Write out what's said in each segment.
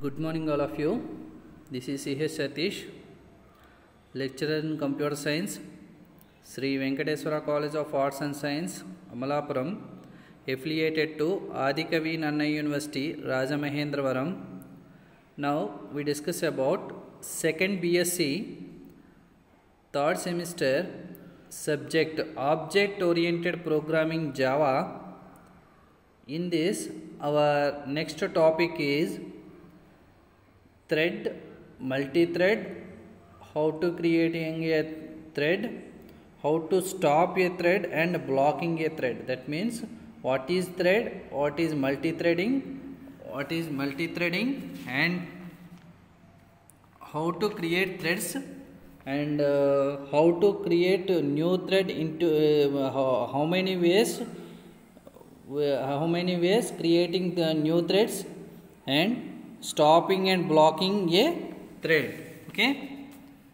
Good morning all of you. This is C.H. Satish, lecturer in computer science, Sri Venkateswara College of Arts and Science, Amalapuram, affiliated to Adikavi Nannaya University, Rajamahendravaram. Now we discuss about second BSc, third semester, subject object oriented programming Java. In this, our next topic is thread, multi-thread, how to creating a thread, how to stop a thread and blocking a thread. That means what is thread, what is multi-threading, and how to create threads, and how to create a new thread into how many ways creating the new threads and stopping and blocking a thread. Okay,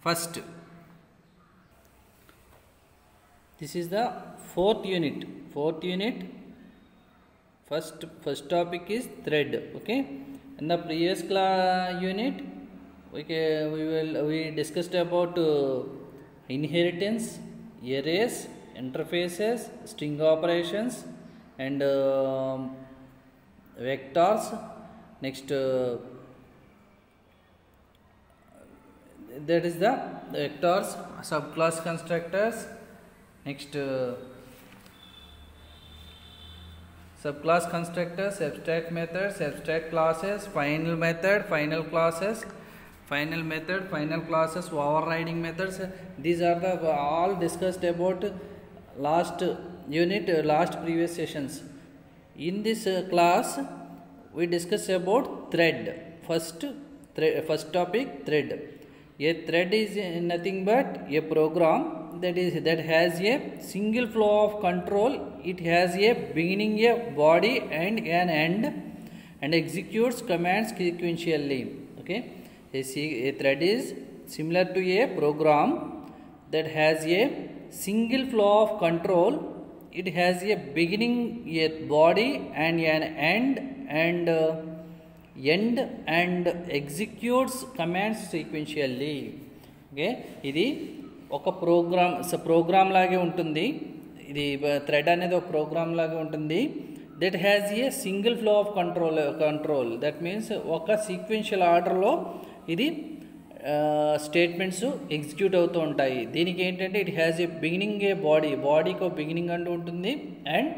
first, this is the fourth unit. First topic is thread. Okay, in the previous unit we discussed about inheritance, arrays, interfaces, string operations, and vectors. Next, that is the vectors, subclass constructors. Next, subclass constructors, abstract methods, abstract classes, final method, final classes, final classes, overriding methods. These are the all discussed about last unit, last previous sessions. In this class, we discuss about thread. First topic, thread. A thread is nothing but a program that has a single flow of control. It has a beginning, a body, and an end, and executes commands sequentially. Okay, a thread is similar to a program that has a single flow of control. It has a beginning, a body, and an end, and executes commands sequentially. Okay, ఇది ఒక programme లాగే ఉంటుంది. ఇది thread అనేది ఒక programme లాగా ఉంటుంది. That has a single flow of control. That means ఒక సీక్వెన్షియల్ ఆర్డర్లో ఇది స్టేట్మెంట్స్ ఎగ్జిక్యూట్ అవుతూ ఉంటాయి. దీనికి ఏంటంటే ఇట్ హ్యాస్ ఏ బిగినింగ్, ఏ బాడీకి ఒక బిగినింగ్ అంటూ ఉంటుంది, అండ్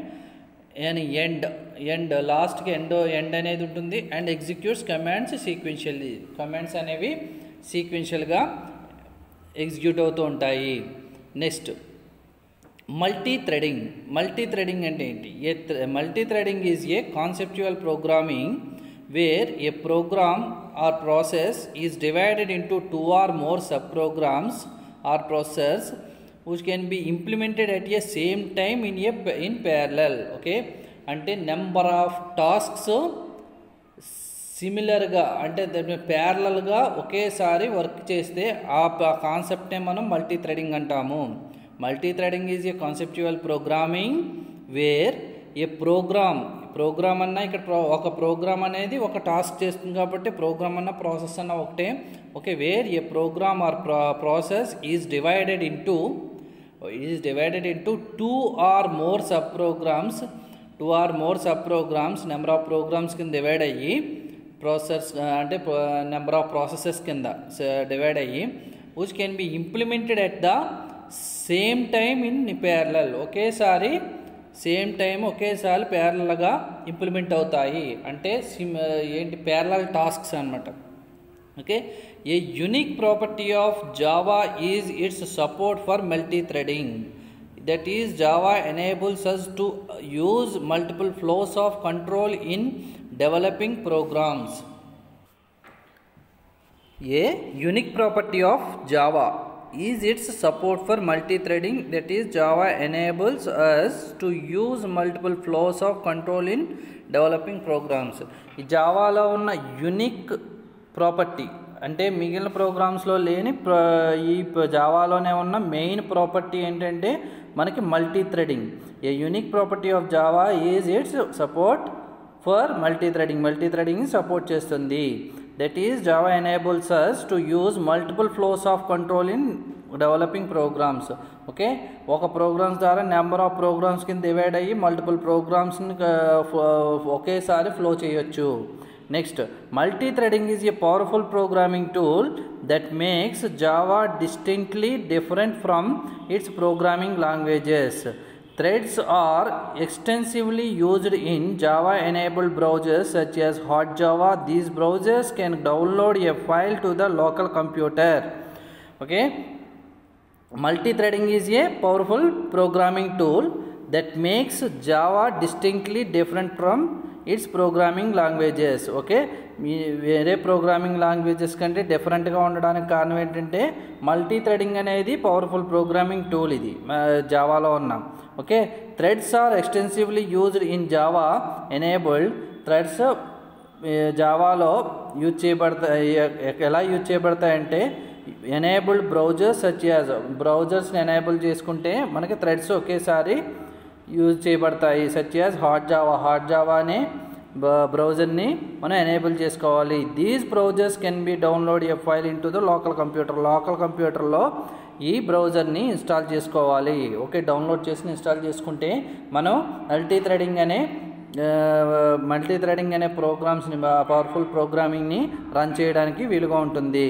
ఎండ్ లాస్ట్కి ఎండ్ అనేది ఉంటుంది, and executes commands sequentially. Commands అనేవి సీక్వెన్షియల్గా ఎగ్జిక్యూట్ అవుతూ ఉంటాయి. నెక్స్ట్, మల్టీ థ్రెడింగ్ అంటే ఏంటి? Multi threading is a conceptual programming where a program or process is divided into two or more subprograms or processors which can be implemented at a same time in parallel. Okay, అంటే number of tasks సిమిలర్గా, అంటే ప్యారలల్గా ఒకేసారి work చేస్తే ఆ కాన్సెప్ట్నే మనం multi threading అంటాము. Multi threading is a conceptual programming where a program అన్నా ఇక్కడ ఒక ప్రోగ్రామ్ అనేది ఒక టాస్క్ చేస్తుంది కాబట్టి ప్రోగ్రామ్ అన్న ప్రాసెస్ అన్న ఒకటే. Okay, where a program or process is divided into two or more sub programs number of programs కింద డివైడ్ అయ్యి ప్రాసెస్ అంటే నెంబర్ ఆఫ్ ప్రాసెసెస్ కింద డివైడ్ అయ్యి which can be implemented at the same time in parallel. ఒకేసారి ప్యారలల్గా implement అవుతాయి. అంటే ఏంటి, ప్యారలల్ టాస్క్స్ అన్నమాట. Okay, a unique property of Java is its support for multi threading. That is Java enables us to use multiple flows of control in developing programs. A unique property of Java is its support for multi-threading. That is, Java enables us to use multiple flows of control in developing programs. ఈ జావాలో ఉన్న unique property అంటే మిగిలిన ప్రోగ్రామ్స్లో లేని ఈ జావాలోనే ఉన్న main property ఏంటంటే మనకి multi threading. A unique property of Java is its support for multi threading support చేస్తుంది. That is, Java enables us to use multiple flows of control in developing programs. Okay, ఒక programmes ద్వారా number of programs కింద divide అయ్యి multiple ప్రోగ్రామ్స్ని ఒకేసారి flow చేయొచ్చు. Next, multi threading is a powerful programming tool that makes Java distinctly different from its programming languages. Threads are extensively used in Java-enabled browsers such as Hotjava. These browsers can download a file to the local computer. Okay, multi-threading is a powerful programming tool that makes Java distinctly different from its programming languages. Okay, వేరే programming languages కంటే డిఫరెంట్గా ఉండడానికి కారణం ఏంటంటే multi threading అనేది powerful programming tool ఇది జావాలో ఉన్నాం. Okay, threads are extensively used in Java enabled. Threads జావాలో యూజ్ చేయబడతాయి. ఎలా యూజ్ చేయబడతాయంటే ఎనేబుల్డ్ బ్రౌజర్స్ సచ్ యాజ్, బ్రౌజర్స్ని ఎనేబుల్ చేసుకుంటే మనకి థ్రెడ్స్ ఒకేసారి యూజ్ చేయబడతాయి. సచ్ యాజ్ హాట్ జావా అనే బ్రౌజర్ని మనం ఎనేబుల్ చేసుకోవాలి. These browsers can be download a file in to the local computer. Local కంప్యూటర్లో ఈ బ్రౌజర్ని ఇన్స్టాల్ చేసుకోవాలి. ఓకే, డౌన్లోడ్ చేసి ఇన్స్టాల్ చేసుకుంటే మనం మల్టీ థ్రెడింగ్ అనే ప్రోగ్రామ్స్ని, పవర్ఫుల్ ప్రోగ్రామింగ్ని రన్ చేయడానికి వీలుగా ఉంటుంది.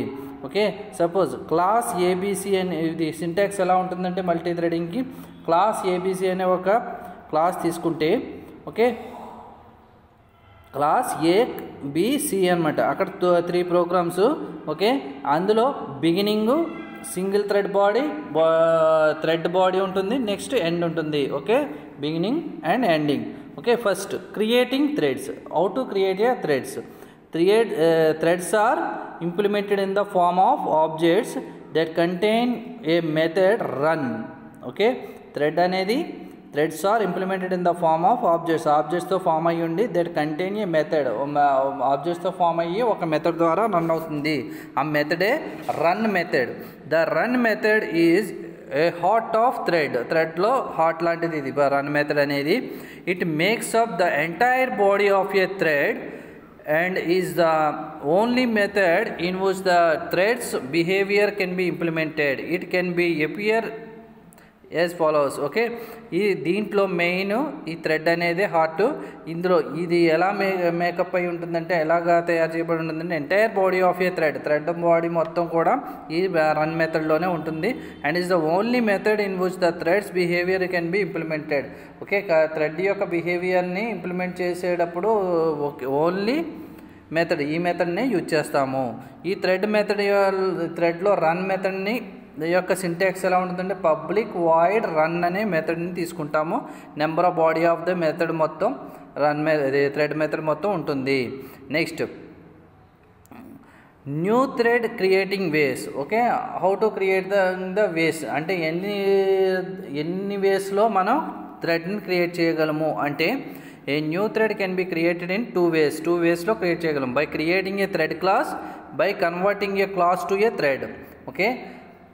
ఓకే, సపోజ్ క్లాస్ ఏబీసీ అనే, ఇది సింటాక్స్ ఎలా ఉంటుందంటే మల్టీ థ్రెడింగ్కి క్లాస్ ఏబీసీ అనే ఒక క్లాస్ తీసుకుంటే, ఓకే, క్లాస్ ఏబిసి అనమాట. అక్కడ 3 ప్రోగ్రామ్స్. ఓకే, అందులో బిగినింగ్ సింగిల్ థ్రెడ్ బాడీ ఉంటుంది, నెక్స్ట్ ఎండ్ ఉంటుంది. Okay, beginning and ending. Okay, first creating threads. How to create a threads? Threads are implemented in the form of objects that contain a method run. Okay, threads are implemented in the form of objects తో form అయ్యి ఉండి that contain a method. objects తో form అయ్యి ఒక method ద్వారా run అవుతుంది. ఆ మెథడే run method. The run method is a heart of థ్రెడ్లో హార్ట్ లాంటిది ఇది రన్ మెథడ్ అనేది. It makes up the entire body of a thread and is the only method in which the thread's behavior can be implemented. It can be appear as follows. Okay, ఈ దీంట్లో main ఈ thread అనేది heart. ఇందులో ఇది ఎలా makeup అయి ఉంటుందంటే, ఎలాగా తయారు చేయబడి ఉంటుందంటే entire body of a thread body మొత్తం కూడా ఈ రన్ మెథడ్లోనే ఉంటుంది. And is the only method in which the thread's behaviour can be implemented. Okay, thread యొక్క బిహేవియర్ని ఇంప్లిమెంట్ చేసేటప్పుడు ఓన్లీ మెథడ్, ఈ మెథడ్ని యూజ్ చేస్తాము. ఈ థ్రెడ్లో రన్ మెథడ్ని యొక్క సింటాక్స్ ఎలా ఉంటుందంటే పబ్లిక్ వాయిడ్ రన్ అనే మెథడ్ని తీసుకుంటాము. Number of body of the method మొత్తం థ్రెడ్ మెథడ్ మొత్తం ఉంటుంది. Next, new thread creating ways. Okay, how to create the ways అంటే ఎన్ని వేస్లో మనం థ్రెడ్ని క్రియేట్ చేయగలము అంటే, a new thread can be created in 2 ways. 2 waysలో క్రియేట్ చేయగలం. By creating a thread class, by converting a class to a thread. Okay,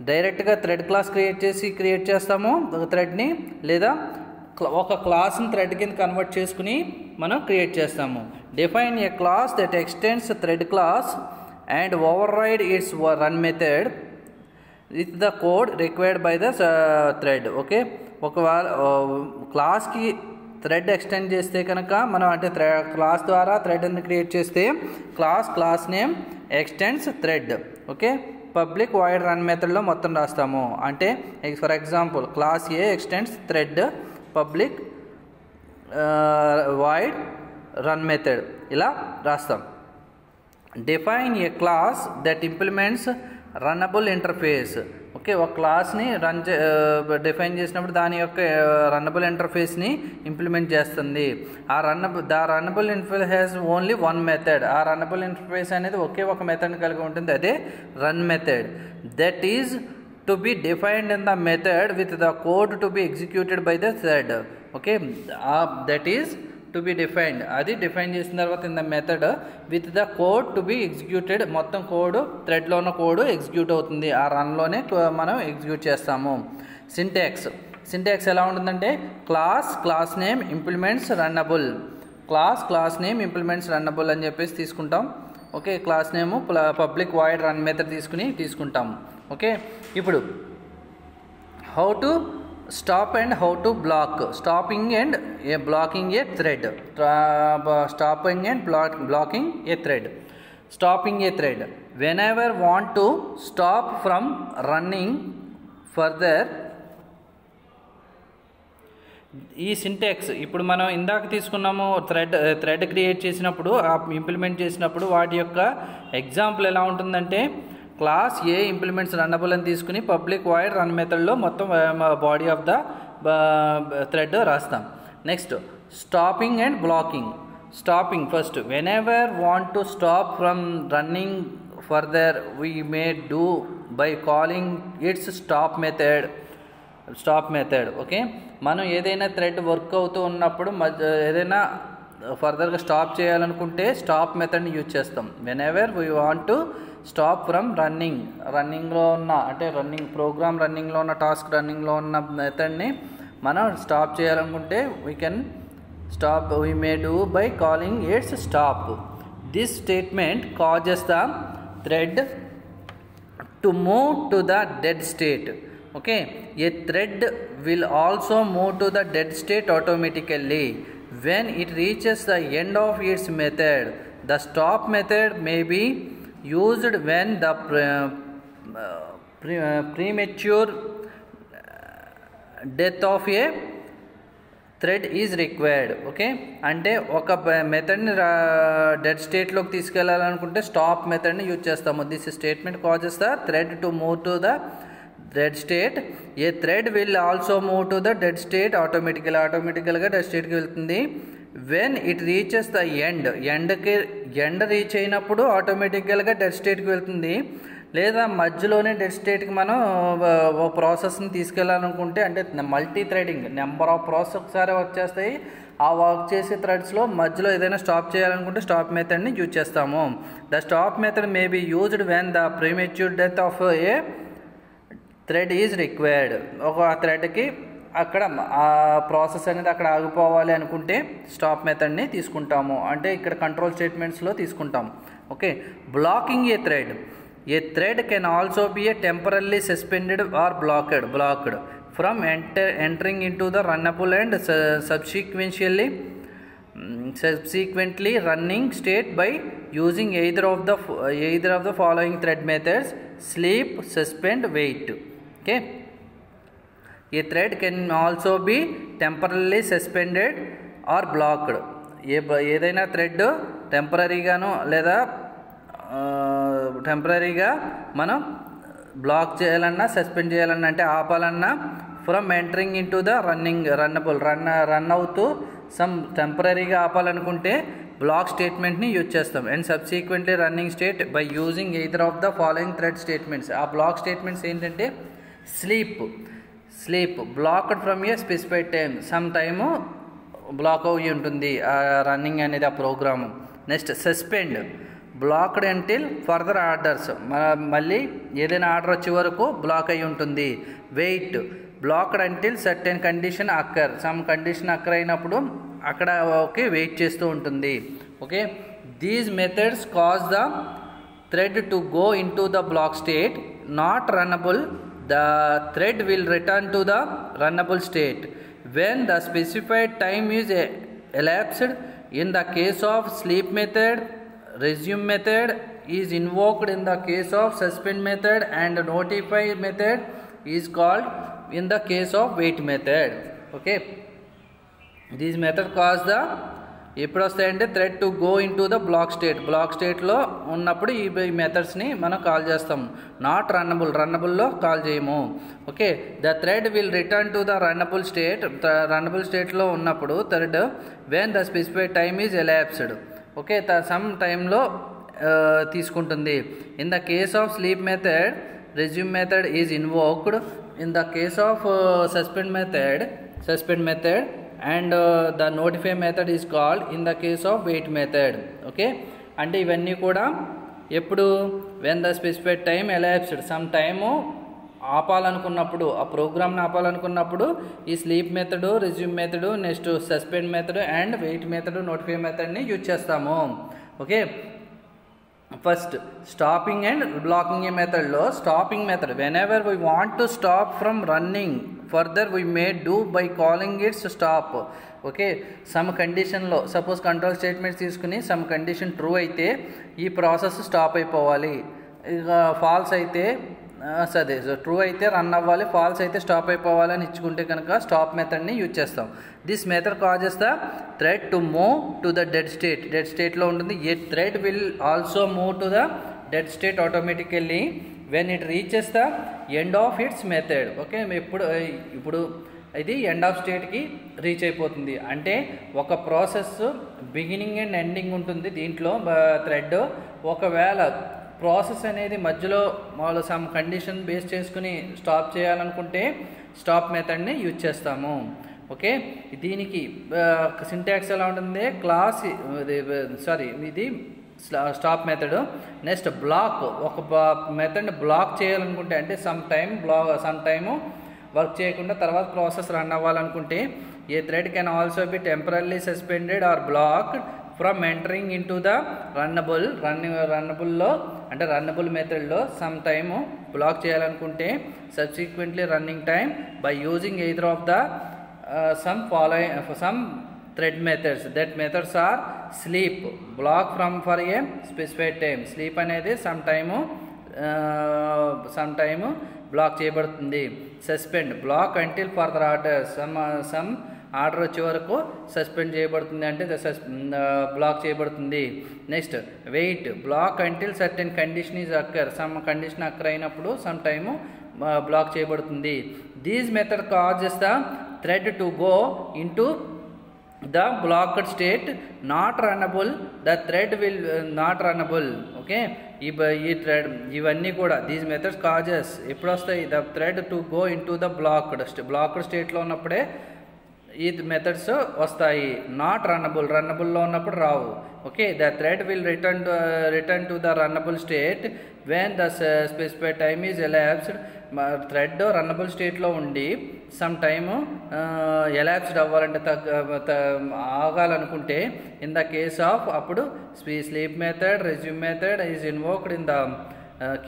డైరెక్ట్గా థ్రెడ్ క్లాస్ క్రియేట్ చేస్తాము థ్రెడ్ని, లేదా ఒక క్లాస్ని థ్రెడ్ కింద కన్వర్ట్ చేసుకుని మనం క్రియేట్ చేస్తాము. Define a class that extends thread class and override its run method with the code required by the thread. Okay, ఒకవేళ క్లాస్కి థ్రెడ్ ఎక్స్టెండ్ చేస్తే కనుక మనం అంటే క్లాస్ ద్వారా థ్రెడ్ని క్రియేట్ చేస్తే class name extends thread. Okay, public void run మెథడ్లో మొత్తం రాస్తాము. అంటే for example class A extends thread public void run method ఇలా రాస్తాం. Define a class that implements runnable interface. Okay, ఒక క్లాస్ని డిఫైన్ చేసినప్పుడు దాని యొక్క రన్నబుల్ ఇంటర్ఫేస్ని ఇంప్లిమెంట్ చేస్తుంది. The runnable interface has only 1 method. ఆ రన్నబుల్ ఇంటర్ఫేస్ అనేది ఒకే ఒక మెథడ్ని కలిగి ఉంటుంది, అదే run method. That is to be defined in the method with the code to be executed by the thread. Okay, that is to be defined, అది define చేసిన తర్వాత in the method with the code to be executed. మొత్తం code థ్రెడ్లో ఉన్న code execute అవుతుంది, ఆ రన్లోనే మనం execute చేస్తాము. Syntax ఎలా ఉంటుందంటే class name implements runnable. Class name implements runnable అని చెప్పేసి తీసుకుంటాం. Okay, class name public void run method తీసుకుంటాము. ఓకే, ఇప్పుడు how to stop and how to block, stopping and blocking a thread, stopping and blocking a thread. Stopping a thread, whenever want to stop from running further. ఈ syntax ఇప్పుడు మనం ఇందాక తీసుకున్నాము, thread create చేసినప్పుడు, implement చేసినప్పుడు వాటి యొక్క example ఎలా ఉంటుందంటే, క్లాస్ ఏ ఇంప్లిమెంట్స్ రన్నబుల్ అని తీసుకుని పబ్లిక్ వాయిడ్ రన్ మెథడ్లో మొత్తం బాడీ ఆఫ్ ద థ్రెడ్ రాస్తాం. Next stopping and blocking. Stopping first, whenever want to stop from running further we may do by calling its stop method. Okay, మనం ఏదైనా thread work అవుతూ ఉన్నప్పుడు ఏదైనా ఫర్దర్గా stop చేయాలనుకుంటే స్టాప్ మెథడ్ని యూజ్ చేస్తాం. whenever we want to stop from రన్నింగ్లో ఉన్న, అంటే ప్రోగ్రామ్ రన్నింగ్లో ఉన్న, టాస్క్ రన్నింగ్లో ఉన్న మెథడ్ని మనం స్టాప్ చేయాలనుకుంటే we may do by calling its stop. This statement causes the thread to move to the dead state. Okay, a thread will also move to the dead state automatically when it reaches the end of its method. The stop method may be used when the premature death of a thread is required. Okay, అంటే ఒక మెథడ్ని dead స్టేట్లోకి తీసుకెళ్లాలనుకుంటే stop మెథడ్ని use చేస్తాము. This statement causes the thread to move to the dead state. A thread will also move to the dead state ఆటోమేటికల్గా dead స్టేట్కి వెళ్తుంది. When it reaches the end reach అయినప్పుడు ఆటోమేటికల్గా డెడ్ స్టేట్కి వెళ్తుంది. లేదా మధ్యలోనే డెడ్ స్టేట్కి మనం ఒక ప్రాసెస్ని తీసుకెళ్ళాలనుకుంటే, అంటే multi threading, number of process ఒకసారి వర్క్ చేస్తాయి. ఆ వర్క్ చేసే థ్రెడ్స్లో మధ్యలో ఏదైనా స్టాప్ చేయాలనుకుంటే స్టాప్ మెథడ్ని యూజ్ చేస్తాము. The stop method may be used when the premature death of a thread is required. ఒక థ్రెడ్కి అక్కడ ఆ ప్రాసెస్ అనేది అక్కడ ఆగిపోవాలి అనుకుంటే స్టాప్ మెథడ్ని తీసుకుంటాము, అంటే ఇక్కడ కంట్రోల్ స్టేట్మెంట్స్లో తీసుకుంటాము. Okay, blocking a thread. A thread can also be temporarily suspended or blocked from entering into the runnable and subsequently running state by using either of the following thread methods: sleep, suspend, wait. Okay, a thread can also be temporarily suspended or blocked. ఏదైనా thread టెంపరీగాను లేదా టెంపరీగా మనం block చేయాలన్నా, suspend చేయాలన్నా, అంటే ఆపాలన్నా, from entering in to the run అవుతూ సమ్ టెంపరీగా ఆపాలనుకుంటే బ్లాక్ స్టేట్మెంట్ని యూజ్ చేస్తాం. And subsequently running state by using either of the following thread statements. ఆ బ్లాక్ స్టేట్మెంట్స్ ఏంటంటే, sleep blocked from a specified time, some time block అయ్యి ఉంటుంది ఆ రన్నింగ్ అనేది ఆ program. Next suspend, blocked until further orders, మళ్ళీ ఏదైనా ఆర్డర్ వచ్చే వరకు బ్లాక్ అయి ఉంటుంది. Wait, blocked until certain condition occur, some condition occur అయినప్పుడు అక్కడ ఓకే వెయిట్ చేస్తూ ఉంటుంది. Okay, these methods cause the thread to go in to the block state, not runnable. The thread will return to the runnable state when the specified time is elapsed. In the case of sleep method, resume method is invoked. In the case of suspend method and notify method is called in the case of wait method. Okay, these method cause the ఎప్పుడు వస్తాయంటే thread to go in to the block స్టేట్లో ఉన్నప్పుడు ఈ మెథడ్స్ని మనం call చేస్తాం. Not రన్నబుల్లో call చేయము. Okay, the thread will return to the runnable స్టేట్లో ఉన్నప్పుడు thread when the specified time is elapsed. Okay, some టైంలో తీసుకుంటుంది. In the case of sleep method, resume method is invoked. In the case of suspend method and the notify method is called in the case of wait method. Okay, అంటే ఇవన్నీ కూడా ఎప్పుడు when the specified time elapsed, some time ఆపాలనుకున్నప్పుడు, ఆ ప్రోగ్రామ్ని ఆపాలనుకున్నప్పుడు ఈ sleep method, resume method, next suspend method and wait method, notify మెథడ్ని use చేస్తాము. Okay, First, stopping and blocking a method lo stopping method, whenever we want to stop from running further, we may do by calling it stop. Okay, some condition lo suppose control statements తీసుకుని some condition true అయితే ఈ process stop అయిపోవాలి, ఇక falls అయితే సరే true అయితే run అవ్వాలి, falls అయితే స్టాప్ అయిపోవాలి అని ఇచ్చుకుంటే కనుక స్టాప్ మెథడ్ని యూజ్ చేస్తాం. This method causes the thread to move to the dead state. Dead స్టేట్లో ఉంటుంది. A thread will also move to the dead state automatically when it reaches the end of its method. Okay, ఇప్పుడు ఇది end of స్టేట్కి reach అయిపోతుంది. అంటే ఒక process beginning and ending ఉంటుంది దీంట్లో థ్రెడ్. ఒకవేళ ప్రాసెస్ అనేది మధ్యలో వాళ్ళు సమ్ కండిషన్ బేస్ చేసుకుని స్టాప్ చేయాలనుకుంటే స్టాప్ మెథడ్ని యూజ్ చేస్తాము. ఓకే, దీనికి సింటాక్స్ ఎలా ఉంటుంది, క్లాస్ ఇది స్టాప్ మెథడ్. నెక్స్ట్ బ్లాక్, ఒక మెథడ్ని బ్లాక్ చేయాలనుకుంటే అంటే సమ్ టైము వర్క్ చేయకుండా తర్వాత ప్రాసెస్ రన్ అవ్వాలనుకుంటే a thread can also be temporary suspended or blocked from entering in to the రన్నబుల్లో అంటే రన్నబుల్ మెథడ్లో సమ్ టైము బ్లాక్ చేయాలనుకుంటే subsequently running time by using either of the some thread methods. That methods are sleep, block for a specified time. Sleep అనేది some time block చేయబడుతుంది. Suspend, block until further order, some order వచ్చే వరకు suspend చేయబడుతుంది అంటే block చేయబడుతుంది. Next wait, block until certain condition is occur, some condition occur అయినప్పుడు some time block చేయబడుతుంది. These method causes the thread to go into the blocked state, not runnable, the thread will not runnable. Okay, ఈ thread ఇవన్నీ కూడా these methods causes ఎప్పుడు వస్తాయి, the thread to go into the blocked స్టేట్లో ఉన్నప్పుడే ఈ methods వస్తాయి. Not రన్నబుల్లో ఉన్నప్పుడు రావు. Okay, the thread will return to the runnable state when the specified time is elapsed. Thread runnable స్టేట్లో ఉండి సమ్ టైము ఎలాప్స్డ్ అవ్వాలంటే ఆగాలనుకుంటే ఇన్ ద కేస్ ఆఫ్ అప్పుడు sleep method, resume method is invoked. In the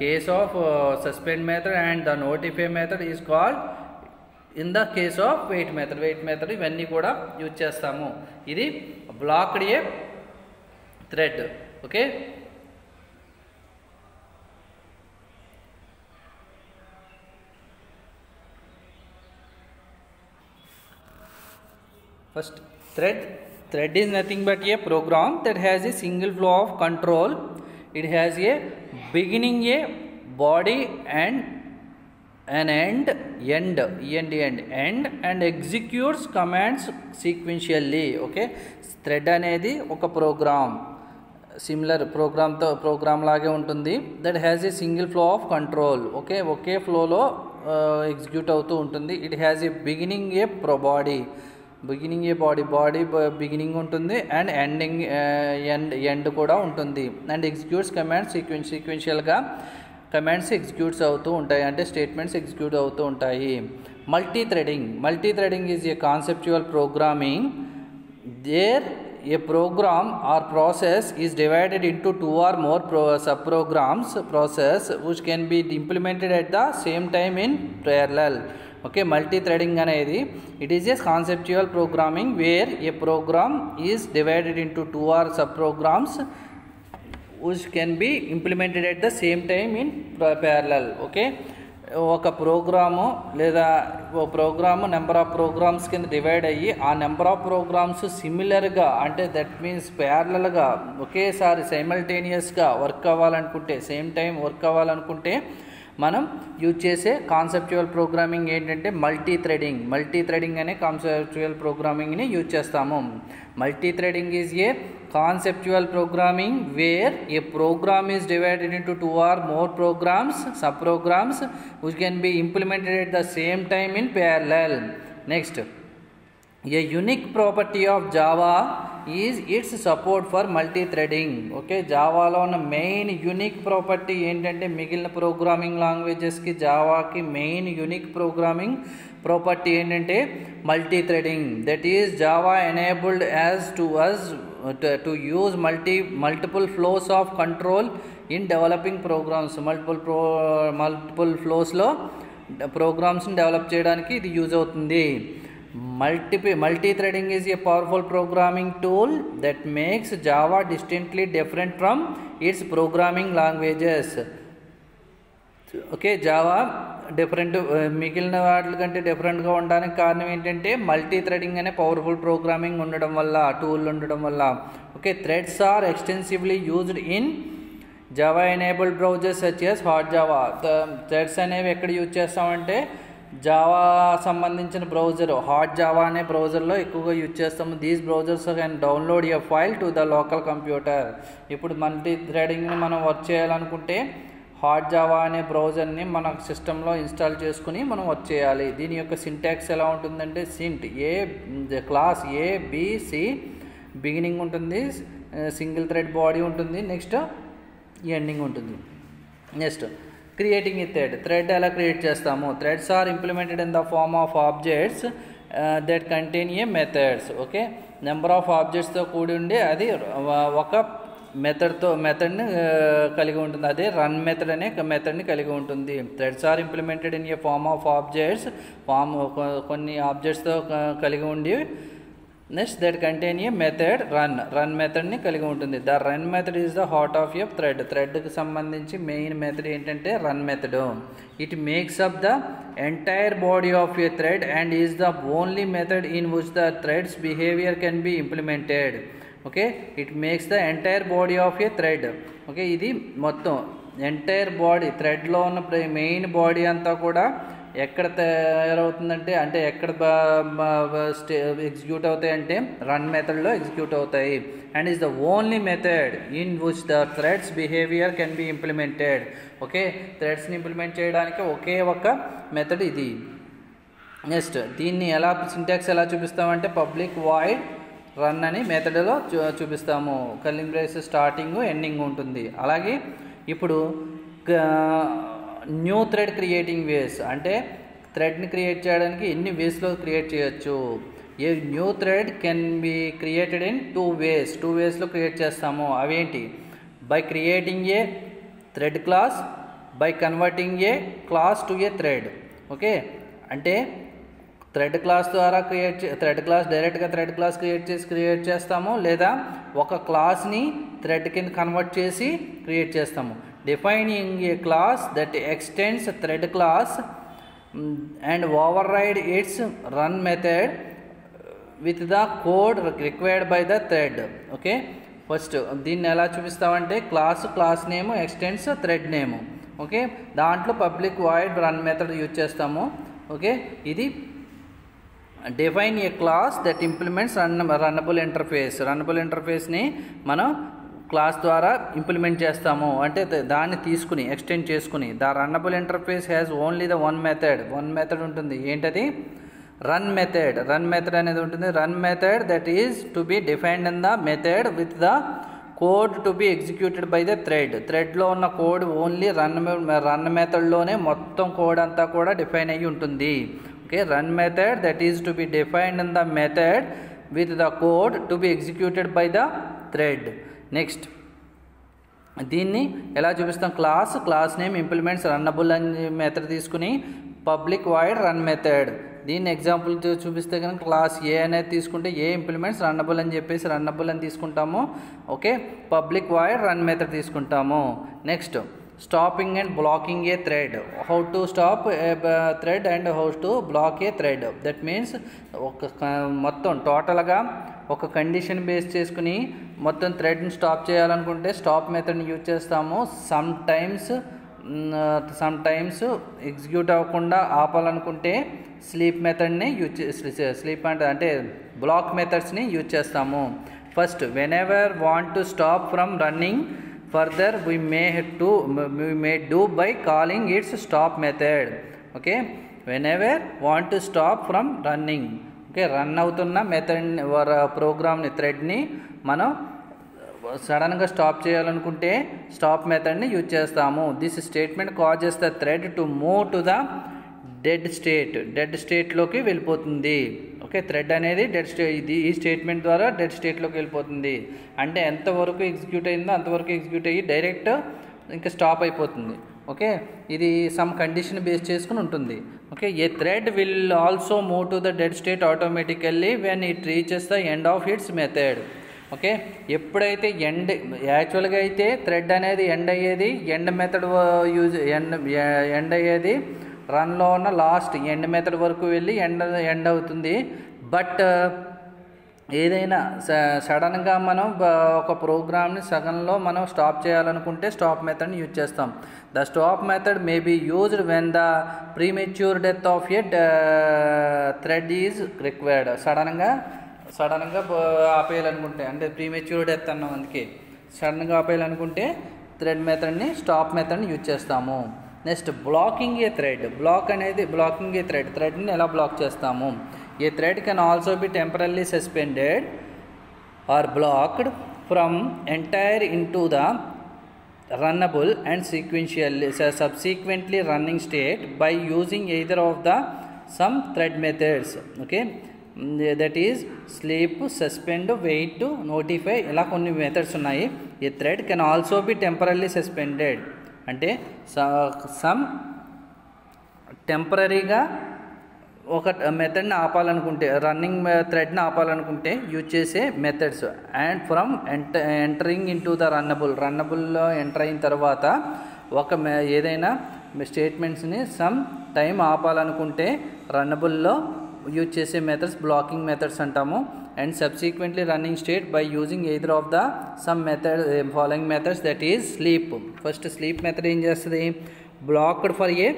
case of suspend method and the notify method is called in the case of wait method ఇవన్నీ కూడా use చేస్తాము. ఇది blocked A thread. Okay, first thread is nothing but a program that has a single flow of control. It has a beginning, a body and an end and executes commands sequentially. Okay, thread అనేది ఒక programme, similar program లాగే ఉంటుంది. That has a single flow of control. Okay, ఒకే ఫ్లోలో execute అవుతూ ఉంటుంది. It has a beginning, a body beginning ఉంటుంది and end కూడా ఉంటుంది. అండ్ ఎగ్జిక్యూట్స్ కమాండ్స్ సీక్వెన్షియల్గా కమాండ్స్ ఎగ్జిక్యూట్స్ అవుతూ ఉంటాయి, అంటే స్టేట్మెంట్స్ ఎగ్జిక్యూట్ అవుతూ ఉంటాయి. Multi threading is a conceptual programming. There a program or process is divided into two or more subprograms process which can be implemented at the same time in parallel. Okay, multi-threading అనేది it is a conceptual programming where a program is divided into two or subprograms which can be implemented at the same time in parallel. Okay, ఒక programme లేదా ఓ programme number of programs కింద divide అయ్యి ఆ number of programmes సిమిలర్గా అంటే that means ప్యారలల్గా ఒకేసారి సైమల్టేనియస్గా work అవ్వాలనుకుంటే సేమ్ టైం వర్క్ అవ్వాలనుకుంటే మనం యూజ్ చేసే కాన్సెప్చువల్ ప్రోగ్రామింగ్ ఏంటంటే మల్టీ థ్రెడింగ్ అనే కాన్సెప్చువల్ ప్రోగ్రామింగ్ని యూజ్ చేస్తాము. Multi threading is A conceptual programming where a program is divided into two or more subprograms which can be implemented at the same time in parallel. Next, a unique property of Java is its support for multi threading. Okay, జావాలో ఉన్న main unique property ఏంటంటే మిగిలిన programming లాంగ్వేజెస్కి జావాకి main unique programming property ఏంటంటే multi threading. That is Java enabled as to us to use multiple flows of control in developing programs. Multiple ఫ్లోస్లో ప్రోగ్రామ్స్ని develop చేయడానికి ఇది యూజ్ అవుతుంది. Multi threading is a powerful programming tool that makes Java distinctly different from its programming languages. Okay, Java different మిగిలిన వాటి కంటే డిఫరెంట్గా ఉండడానికి కారణం ఏంటంటే మల్టీ థ్రెడింగ్ అనే పవర్ఫుల్ ప్రోగ్రామింగ్ ఉండడం వల్ల, టూల్ ఉండడం వల్ల. Okay, threads are extensively used in Java enabled browsers such as HotJava. Threads అనేవి ఎక్కడ యూజ్ చేస్తామంటే జావా సంబంధించిన బ్రౌజర్ హాట్ జావా అనే బ్రౌజర్లో ఎక్కువగా యూజ్ చేస్తాము. These browsers can download a file to the local computer. ఇప్పుడు మల్టీ థ్రెడింగ్ని మనం వర్క్ చేయాలనుకుంటే హాట్ జావా అనే బ్రౌజర్ని మన సిస్టంలో ఇన్స్టాల్ చేసుకుని మనం వర్క్ చేయాలి. దీని యొక్క సింటాక్స్ ఎలా ఉంటుందంటే సింట్ క్లాస్ ABC బిగినింగ్ ఉంటుంది, సింగిల్ థ్రెడ్ బాడీ ఉంటుంది, నెక్స్ట్ ఎండింగ్ ఉంటుంది. నెక్స్ట్ క్రియేటింగ్ ఏ థ్రెడ్ ఎలా క్రియేట్ చేస్తాము? Threads are implemented in the form of objects that contain a methods. Okay, number of ఆబ్జెక్ట్స్తో కూడి ఉండి అది ఒక మెథడ్ని కలిగి ఉంటుంది. అదే రన్ మెథడ్ అనే మెథడ్ని కలిగి ఉంటుంది. Threads are implemented in a form of objects, కొన్ని ఆబ్జెక్ట్స్తో కలిగి ఉండి next that contain a method run మెథడ్ని కలిగి ఉంటుంది. The run method is the heart of a థ్రెడ్కి సంబంధించి మెయిన్ మెథడ్ ఏంటంటే run method. It makes up the entire body of a thread and is the only method in which the thread's behaviour can be implemented. Okay, it makes the entire body of a thread. Okay, ఇది మొత్తం entire body థ్రెడ్లో ఉన్న main body అంతా కూడా ఎక్కడ తయారవుతుందంటే అంటే ఎక్కడ execute అవుతాయి అంటే రన్ మెథడ్లో ఎగ్జిక్యూట్ అవుతాయి. And is the only method in which the thread's behaviour can be implemented. Okay, థ్రెడ్స్ని ఇంప్లిమెంట్ చేయడానికి ఒకే ఒక మెథడ్ ఇది. నెక్స్ట్ దీన్ని ఎలా సింటాక్స్ ఎలా చూపిస్తామంటే పబ్లిక్ వాయిడ్ రన్ అని మెథడ్లో చూపిస్తాము. కర్లింగ్ బ్రేసెస్ స్టార్టింగ్ ఎండింగ్ ఉంటుంది. అలాగే ఇప్పుడు న్యూ థ్రెడ్ క్రియేటింగ్ వేస్ అంటే థ్రెడ్ని క్రియేట్ చేయడానికి ఎన్ని వేస్లో క్రియేట్ చేయొచ్చు. A new thread can be created in two వేస్లో క్రియేట్ చేస్తాము. అవేంటి? By creating a thread class, by converting a class to a thread. Okay, అంటే థ్రెడ్ క్లాస్ ద్వారా డైరెక్ట్గా థ్రెడ్ క్లాస్ క్రియేట్ చేస్తాము, లేదా ఒక క్లాస్ని థ్రెడ్ కింద కన్వర్ట్ చేసి క్రియేట్ చేస్తాము. Defining a class that extends thread class and override its run method with the code required by the thread. Okay, first దీన్ని ఎలా చూపిస్తామంటే class name extends thread name. Okay, దాంట్లో public void run method use చేస్తాము. Okay, ఇది define a class that implements runnable ఇంటర్ఫేస్ని మనం class ద్వారా implement చేస్తాము. అంటే దాన్ని తీసుకుని ఎక్స్టెండ్ చేసుకుని the runnable interface has only the one method ఉంటుంది. ఏంటది? రన్ మెథడ్ అనేది ఉంటుంది. Run method that is to be defined in the method with the code to be executed by the థ్రెడ్లో ఉన్న కోడ్ ఓన్లీ రన్ మెథడ్లోనే మొత్తం code అంతా కూడా define అయ్యి ఉంటుంది. Okay, run method that is to be defined in the method with the code to be executed by the thread. Next దీన్ని ఎలా చూపిస్తాం? క్లాస్ నేమ్ ఇంప్లిమెంట్స్ రన్నబుల్ అని మెథడ్ తీసుకుని పబ్లిక్ వాయిడ్ రన్ మెథడ్. దీన్ని example చూపిస్తే కనుక class ఏ అనేది తీసుకుంటే ఏ ఇంప్లిమెంట్స్ రన్నబుల్ అని చెప్పేసి రన్నబుల్ అని తీసుకుంటాము. Okay, public void run method తీసుకుంటాము. Next stopping and blocking a thread. How to stop a thread and how to block a thread. That means మొత్తం టోటల్గా ఒక కండిషన్ బేస్ చేసుకుని మొత్తం థ్రెడ్ని స్టాప్ చేయాలనుకుంటే స్టాప్ మెథడ్ని యూజ్ చేస్తాము. సమ్ టైమ్స్ ఎగ్జిక్యూట్ అవ్వకుండా ఆపాలనుకుంటే స్లీప్ మెథడ్ని స్లీప్ అంటే బ్లాక్ మెథడ్స్ని యూజ్ చేస్తాము. First when ever want to stop from running further we may do by calling its stop method. Okay, whenever want to stop from running okay, run అవుతున్న method ప్రోగ్రామ్ని థ్రెడ్ని మనం సడన్గా stop చేయాలనుకుంటే stop మెథడ్ని use చేస్తాము. This statement causes the thread to move to the dead స్టేట్లోకి వెళ్ళిపోతుంది. ఓకే, థ్రెడ్ అనేది ఈ స్టేట్మెంట్ ద్వారా డెడ్ స్టేట్లోకి వెళ్ళిపోతుంది. అంటే ఎంతవరకు ఎగ్జిక్యూట్ అయిందో అంతవరకు ఎగ్జిక్యూట్ అయ్యి డైరెక్ట్ ఇంకా స్టాప్ అయిపోతుంది. ఓకే, ఇది సమ్ కండిషన్ బేస్ చేసుకుని ఉంటుంది. Okay, A thread will also move to the dead state automatically when it reaches the end of its method. Okay, ఎప్పుడైతే యాక్చువల్గా అయితే థ్రెడ్ అనేది ఎండ్ మెథడ్ ఎండ్ అయ్యేది రన్లో ఉన్న లాస్ట్ ఎండ్ మెథడ్ వరకు వెళ్ళి ఎండ్ అవుతుంది. బట్ ఏదైనా సడన్గా మనం ఒక ప్రోగ్రామ్ని సగంలో మనం స్టాప్ చేయాలనుకుంటే స్టాప్ మెథడ్ని యూజ్ చేస్తాం. The stop method may be used when the premature death of a thread is required. సడన్గా ఆపేయాలనుకుంటే, అంటే ప్రీమెచ్యూర్ డెత్ అన్నాం, అందుకే సడన్గా ఆపేయాలనుకుంటే థ్రెడ్ మెథడ్ని స్టాప్ మెథడ్ని యూజ్ చేస్తాము. Next blocking a thread. Blocking a థ్రెడ్ని ఎలా బ్లాక్ చేస్తాము? A thread can also be temporary suspended or blocked from entire into the runnable and subsequently running state by using either of the some thread methods. Okay, that is sleep, suspend, wait, notify, ఇలా కొన్ని methods ఉన్నాయి. A thread can also be temporary suspended అంటే some టెంపరీగా ఒక మెథడ్ని ఆపాలనుకుంటే, running థ్రెడ్ని ఆపాలనుకుంటే యూజ్ చేసే methods. And from entering in to the రన్నబుల్లో ఎంటర్ అయిన తర్వాత ఏదైనా స్టేట్మెంట్స్ని సమ్ టైం ఆపాలనుకుంటే రన్నబుల్లో యూజ్ చేసే మెథడ్స్ బ్లాకింగ్ మెథడ్స్ అంటాము. And subsequently running state by using either of the some method following methods, that is sleep. First sleep method ఏం చేస్తుంది? Blocked for a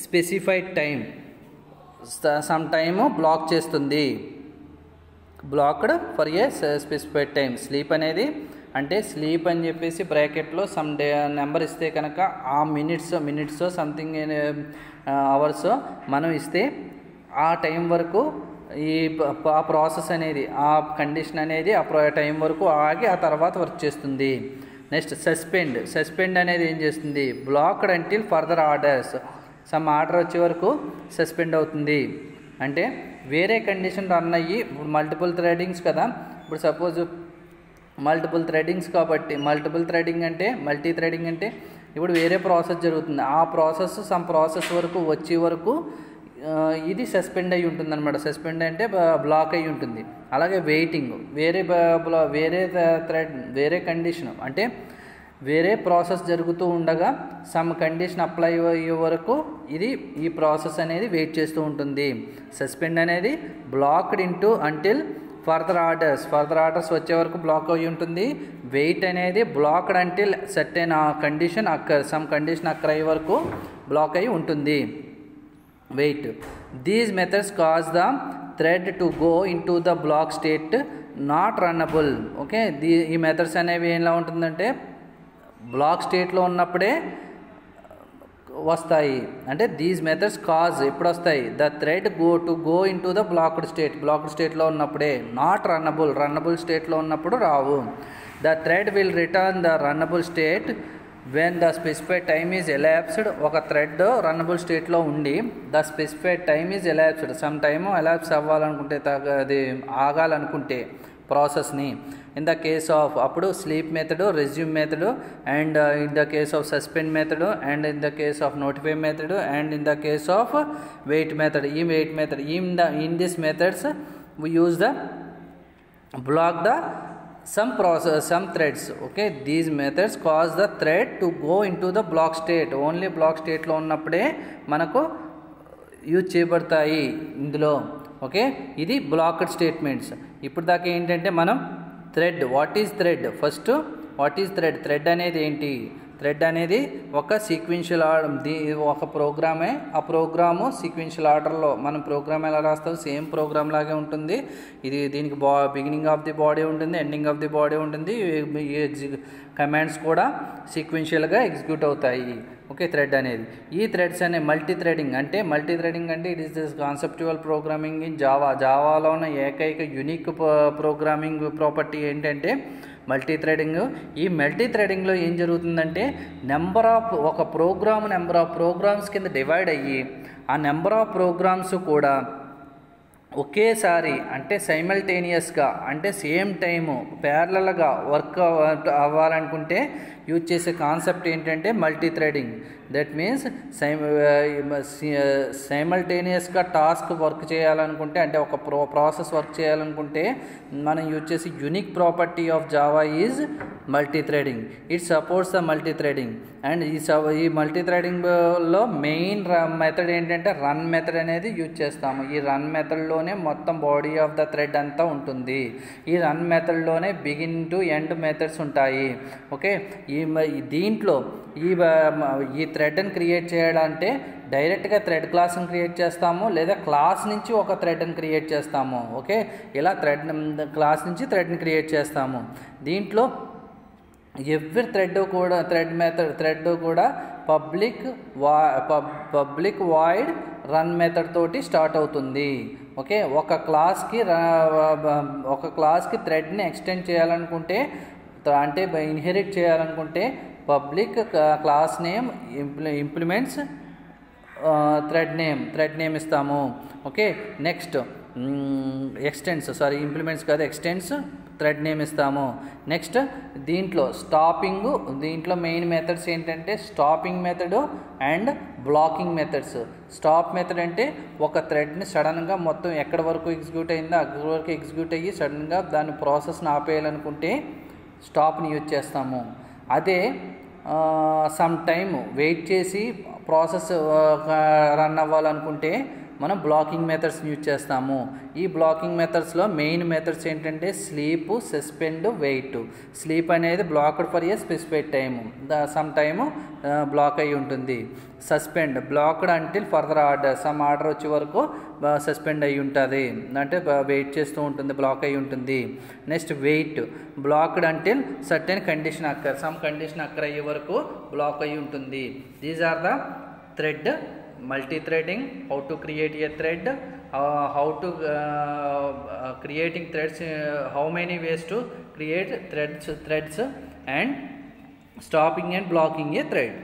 specified time, some time black చేస్తుంది. Blocked for a specified time. Sleep అనేది అంటే sleep అని చెప్పేసి బ్రాకెట్లో some number ఇస్తే కనుక ఆ మినిట్స్ సంథింగ్ అవర్స్ మనం ఇస్తే ఆ టైం వరకు ఆ ప్రాసెస్ అనేది, ఆ కండిషన్ అనేది ఆ టైం వరకు ఆగి ఆ తర్వాత వర్క్ చేస్తుంది. నెక్స్ట్ సస్పెండ్ అనేది ఏం చేస్తుంది? Blocked until further orders. Some order వచ్చే వరకు సస్పెండ్ అవుతుంది. అంటే వేరే కండిషన్ రన్ అయ్యి, ఇప్పుడు మల్టిపుల్ థ్రెడింగ్స్ కదా, ఇప్పుడు సపోజ్ మల్టీ థ్రెడింగ్ అంటే ఇప్పుడు వేరే ప్రాసెస్ జరుగుతుంది. ఆ ప్రాసెస్ సమ్ ప్రాసెస్ వరకు వచ్చే వరకు ఇది సస్పెండ్ అయ్యి ఉంటుంది అనమాట. సస్పెండ్ అంటే బ్లాక్ అయ్యి ఉంటుంది. అలాగే వెయిటింగ్, వేరే కండిషన్ అంటే వేరే ప్రాసెస్ జరుగుతూ ఉండగా సమ్ కండిషన్ అప్లై అయ్యే వరకు ఈ ప్రాసెస్ అనేది వెయిట్ చేస్తూ ఉంటుంది. సస్పెండ్ అనేది బ్లాక్డ్ అంటిల్ ఫర్దర్ ఆర్డర్స్ వచ్చే వరకు బ్లాక్ అయ్యి ఉంటుంది. వెయిట్ అనేది blocked until certain some condition occur అయ్యే వరకు బ్లాక్ అయ్యి ఉంటుంది. Wait. These methods cause the thread to go in to the block state not runnable. Okay, ఈ మెథడ్స్ అనేవి ఎలా ఉంటుందంటే బ్లాక్ స్టేట్లో ఉన్నప్పుడే వస్తాయి. అంటే దీస్ మెథడ్స్ కాజ్ ఎప్పుడు వస్తాయి? The thread go in to the blocked స్టేట్లో ఉన్నప్పుడే. నాట్ రన్నబుల్ స్టేట్లో ఉన్నప్పుడు రావు. The thread will return the runnable state when the specified time is elapsed. ఒక థ్రెడ్ రన్నబుల్ స్టేట్లో ఉండి the specified time is elapsed, some time elapse అవ్వాలనుకుంటే, అది ఆగాలనుకుంటే ప్రాసెస్ని. ఇన్ ద కేస్ ఆఫ్ అప్పుడు sleep method, resume method, and in the case of suspend method, and in the case of notify method, and in the case of wait method. In this methods we use the block the some threads. Okay, these methods cause the thread to go into the block state. Only block state లో ఉన్నప్పుడే మనకు use చేయబడతాయి ఇందులో. Okay, ఇది blocked statements. ఇప్పుడు దాకా ఏంటంటే మనం thread, what is thread? First what is thread అనేది ఏంటి? థ్రెడ్ అనేది ఒక సీక్వెన్షియల్ ఒక ప్రోగ్రామే. ఆ ప్రోగ్రాము సీక్వెన్షియల్ ఆర్డర్లో మనం ప్రోగ్రామ్ ఎలా రాస్తాం సేమ్ ప్రోగ్రామ్ లాగే ఉంటుంది. దీనికి బిగినింగ్ ఆఫ్ ది బాడీ ఉంటుంది, ఎండింగ్ ఆఫ్ ది బాడీ ఉంటుంది. కమాండ్స్ కూడా సీక్వెన్షియల్గా ఎగ్జిక్యూట్ అవుతాయి. ఓకే, థ్రెడ్ అనేది ఈ థ్రెడ్స్ అనే మల్టీ థ్రెడింగ్ అంటే it is this conceptual programming in జావాలో ఉన్న ఏకైక యూనిక్ ప్రోగ్రామింగ్ ప్రాపర్టీ ఏంటంటే మల్టీ థ్రెడింగ్. ఈ మల్టీ థ్రెడింగ్లో ఏం జరుగుతుందంటే ఒక ప్రోగ్రామ్ నెంబర్ ఆఫ్ ప్రోగ్రామ్స్ కింద డివైడ్ అయ్యి ఆ నెంబర్ ఆఫ్ ప్రోగ్రామ్స్ కూడా ఒకేసారి అంటే సైమల్టేనియస్గా అంటే సేమ్ టైము ప్యారలల్గా వర్క్ అవ్వాలనుకుంటే యూజ్ చేసే కాన్సెప్ట్ ఏంటంటే మల్టీ థ్రెడింగ్. దట్ మీన్స్ సైమల్టేనియస్గా టాస్క్ వర్క్ చేయాలనుకుంటే అంటే ఒక ప్రాసెస్ వర్క్ చేయాలనుకుంటే మనం యూజ్ చేసే unique property of Java is multi threading. It supports the multi threading. And ఈ మల్టీ థ్రెడింగ్లో మెయిన్ మెథడ్ ఏంటంటే రన్ మెథడ్ అనేది యూజ్ చేస్తాము. ఈ రన్ మెథడ్లోనే మొత్తం బాడీ ఆఫ్ ద థ్రెడ్ అంతా ఉంటుంది. ఈ రన్ మెథడ్లోనే బిగిన్ టు ఎండ్ మెథడ్స్ ఉంటాయి. ఓకే, దీంట్లో ఈ థ్రెడ్ని క్రియేట్ చేయాలంటే డైరెక్ట్గా థ్రెడ్ క్లాస్ని క్రియేట్ చేస్తాము, లేదా క్లాస్ నుంచి ఒక థ్రెడ్ని క్రియేట్ చేస్తాము. ఓకే, ఇలా క్లాస్ నుంచి థ్రెడ్ని క్రియేట్ చేస్తాము. దీంట్లో ఎవ్రీ థ్రెడ్ కూడా పబ్లిక్ వాయిడ్ రన్ మెథడ్ తోటి స్టార్ట్ అవుతుంది. ఓకే, ఒక క్లాస్కి థ్రెడ్ని ఎక్స్టెండ్ చేయాలనుకుంటే అంటే ఇన్హెరిట్ చేయాలనుకుంటే public class name implements thread name ఇస్తాము. ఓకే, నెక్స్ట్ ఇంప్లిమెంట్స్ కాదు ఎక్స్టెండ్స్ థ్రెడ్ నేమ్ ఇస్తాము. నెక్స్ట్ దీంట్లో మెయిన్ మెథడ్స్ ఏంటంటే stopping method and blocking methods. Stop method అంటే ఒక థ్రెడ్ని సడన్గా మొత్తం ఎక్కడి వరకు ఎగ్జిక్యూట్ అయిందో అక్కడి వరకు ఎగ్జిక్యూట్ అయ్యి సడన్గా దాని ప్రాసెస్ని ఆపేయాలనుకుంటే స్టాప్ని యూజ్ చేస్తాము. అదే సమ్ టైమ్ వెయిట్ చేసి ప్రాసెస్ రన్ అవ్వాలనుకుంటే మనం బ్లాకింగ్ మెథడ్స్ని యూజ్ చేస్తాము. ఈ బ్లాకింగ్ మెథడ్స్లో మెయిన్ మెథడ్స్ ఏంటంటే స్లీప్, సస్పెండ్, వెయిట్. స్లీప్ అనేది blocked for a specified time, some time block అయి ఉంటుంది. Suspend blocked until further order, some order వచ్చే వరకు సస్పెండ్ అయి ఉంటుంది, అంటే వెయిట్ చేస్తూ ఉంటుంది, బ్లాక్ అయి ఉంటుంది. Next wait blocked until certain condition some condition అయ్యే వరకు బ్లాక్ అయి ఉంటుంది. These are the thread multi-threading, how to create a thread, how to creating threads, how many ways to create threads and stopping and blocking a thread.